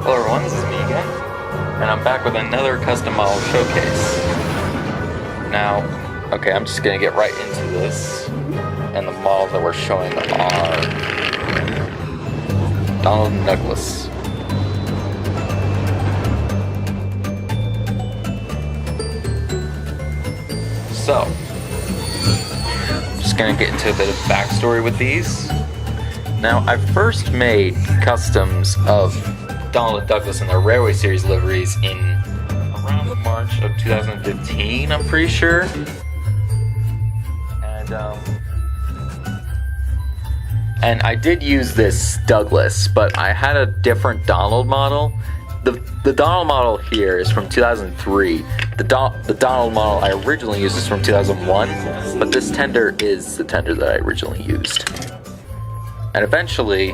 Hello everyone, this is me again, and I'm back with another custom model showcase. Now, okay, I'm just gonna get right into this, and the models that we're showing are Donald and Douglas. So, just gonna get into a bit of backstory with these. Now, I first made customs of Donald and Douglas in their Railway Series liveries in around March of 2015, I'm pretty sure. And I did use this Douglas, but I had a different Donald model. The Donald model here is from 2003. The Donald model I originally used is from 2001, but this tender is the tender that I originally used. And eventually,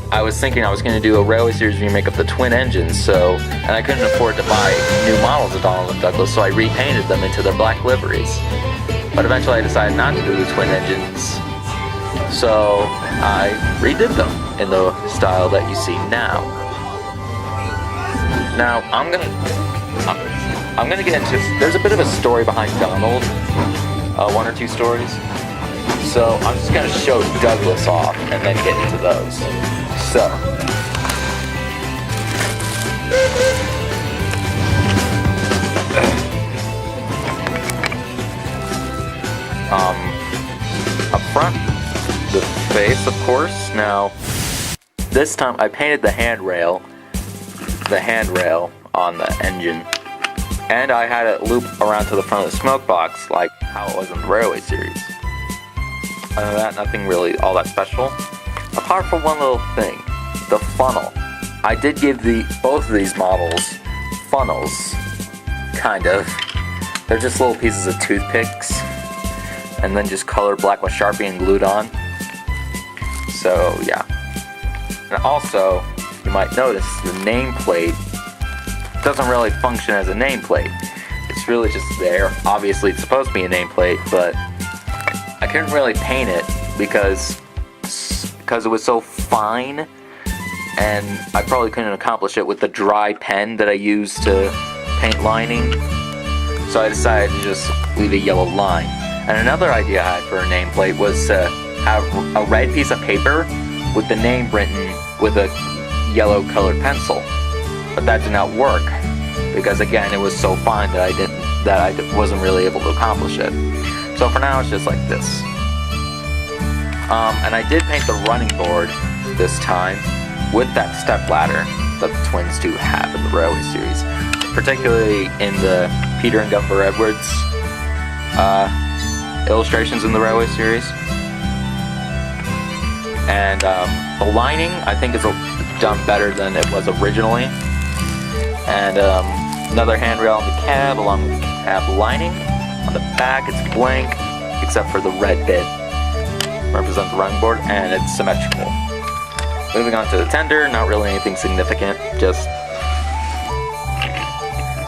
I was thinking I was going to do a Railway Series remake of the twin engines, and I couldn't afford to buy new models of Donald and Douglas, so I repainted them into their black liveries. But eventually I decided not to do the twin engines, so I redid them in the style that you see now. Now, I'm gonna get into, there's a bit of a story behind Donald, one or two stories. So I'm just gonna show Douglas off and then get into those. So, up front, the face, of course. Now, this time I painted the handrail on the engine, and I had it loop around to the front of the smoke box like how it was in the Railway Series. Other than that, nothing really all that special. Apart from one little thing, the funnel. I did give both of these models funnels, kind of. They're just little pieces of toothpicks, and then just colored black with Sharpie and glued on. So yeah. And also, you might notice the nameplate doesn't really function as a nameplate. It's really just there. Obviously, it's supposed to be a nameplate, but I couldn't really paint it because it was so fine, and I probably couldn't accomplish it with the dry pen that I used to paint lining, so I decided to just leave a yellow line. And another idea I had for a nameplate was to have a red piece of paper with the name written with a yellow colored pencil, but that did not work because, again, it was so fine that I wasn't really able to accomplish it. So for now, it's just like this. And I did paint the running board this time with that step ladder that the twins do have in the Railway Series, particularly in the Peter and Gumper Edwards illustrations in the Railway Series. And the lining, I think, is done better than it was originally. And another handrail on the cab along with the cab lining. On the back, it's blank, except for the red bit represents the running board, and it's symmetrical. Moving on to the tender, not really anything significant, just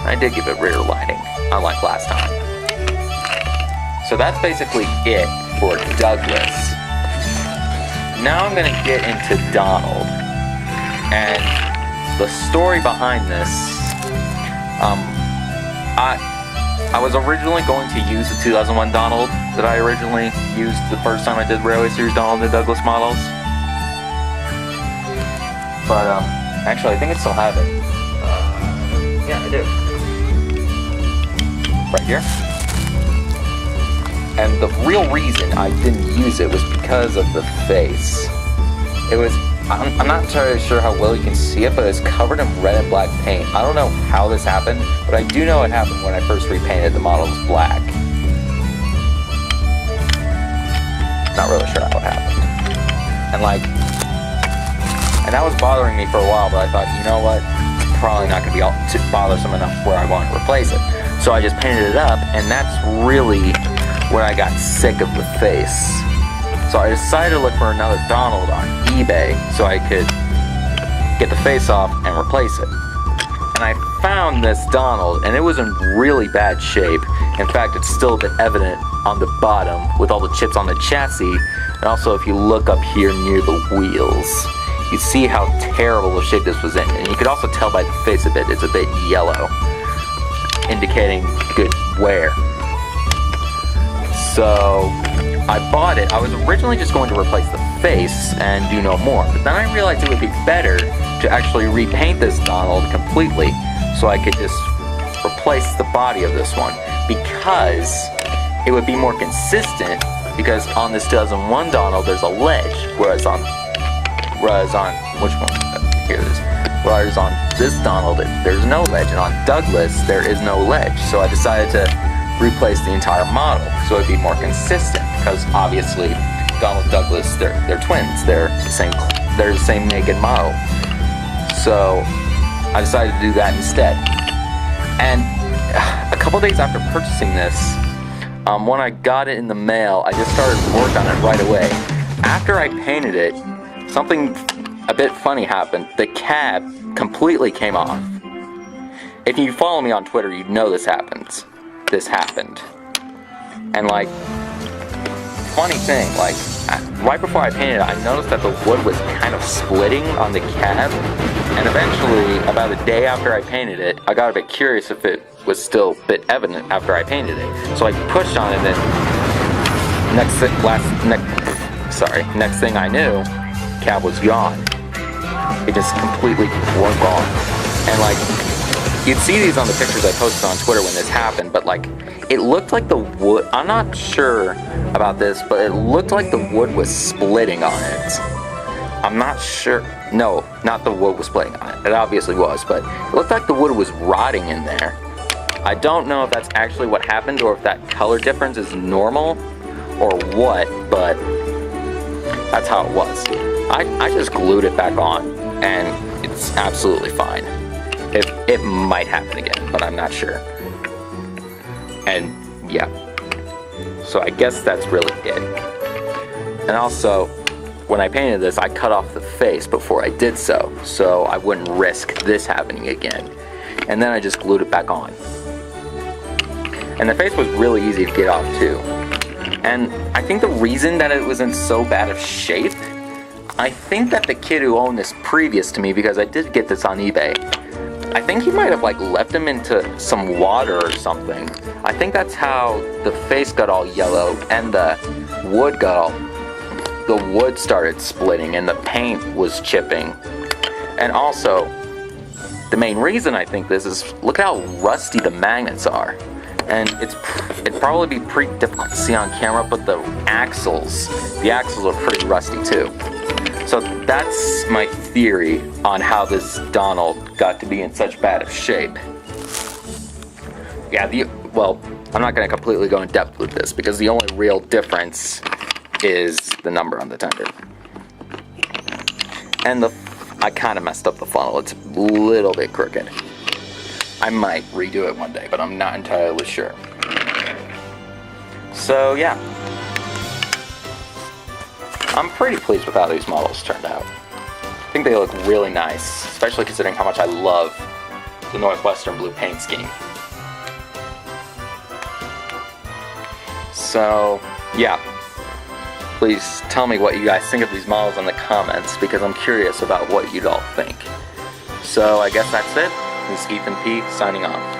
I did give it rear lighting, unlike last time. So that's basically it for Douglas. Now I'm going to get into Donald, and the story behind this. I was originally going to use the 2001 Donald that I originally used the first time I did Railway Series Donald and Douglas models. But, actually, I think I still have it. Yeah, I do. Right here. And the real reason I didn't use it was because of the face. It was, I'm not entirely sure how well you can see it, but it's covered in red and black paint. I don't know how this happened, but I do know it happened when I first repainted the models black. Not really sure how it happened. And that was bothering me for a while, but I thought, you know what? It's probably not going to be too bothersome enough where I want to replace it. So I just painted it up, and that's really where I got sick of the face. So I decided to look for another Donald on eBay so I could get the face off and replace it. And I found this Donald, and it was in really bad shape. In fact, it's still a bit evident on the bottom with all the chips on the chassis. And also, if you look up here near the wheels, you see how terrible of shape this was in. And you could also tell by the face of it, it's a bit yellow, indicating good wear. So I bought it. I was originally just going to replace the face and do no more, but then I realized it would be better to actually repaint this Donald completely, so I could just replace the body of this one, because it would be more consistent, because on this 2001 Donald there's a ledge, whereas on which one? Here it is. Whereas on this Donald there's no ledge, and on Douglas there is no ledge. So I decided to replace the entire model so it'd be more consistent, because obviously Donald and Douglas, they're twins. They're the same make and model. So I decided to do that instead. And a couple days after purchasing this, when I got it in the mail, I just started work on it right away. After I painted it, something a bit funny happened. The cab completely came off. If you follow me on Twitter, you'd know this happened. And like, funny thing, like, right before I painted it, I noticed that the wood was kind of splitting on the cab. And eventually, about a day after I painted it, I got a bit curious if it was still a bit evident after I painted it. So I pushed on it, and then next thing I knew, cab was gone. It just completely broke off. And like, you'd see these on the pictures I posted on Twitter when this happened, but like, it looked like the wood, I'm not sure about this, but it looked like the wood was splitting on it. I'm not sure, no, not the wood was splitting on it. It obviously was, but it looked like the wood was rotting in there. I don't know if that's actually what happened, or if that color difference is normal, or what, but that's how it was. I just glued it back on, and it's absolutely fine. It might happen again, but I'm not sure. And yeah, so I guess that's really it. And also, when I painted this, I cut off the face before I did so I wouldn't risk this happening again. And then I just glued it back on. And the face was really easy to get off too. And I think the reason that it was in so bad of shape, I think that the kid who owned this previous to me, because I did get this on eBay, I think he might have like left him into some water or something. I think that's how the face got all yellow, and the wood started splitting, and the paint was chipping. And also, the main reason I think this is, look how rusty the magnets are. And it'd probably be pretty difficult to see on camera, but the axles are pretty rusty too. So that's my theory on how this Donald got to be in such bad of shape. Yeah, well, I'm not going to completely go in depth with this, because the only real difference is the number on the tender. And I kind of messed up the funnel. It's a little bit crooked. I might redo it one day, but I'm not entirely sure. So yeah, I'm pretty pleased with how these models turned out. I think they look really nice, especially considering how much I love the Northwestern blue paint scheme. So yeah, please tell me what you guys think of these models in the comments, because I'm curious about what you'd all think. So I guess that's it. This is Ethan P. signing off.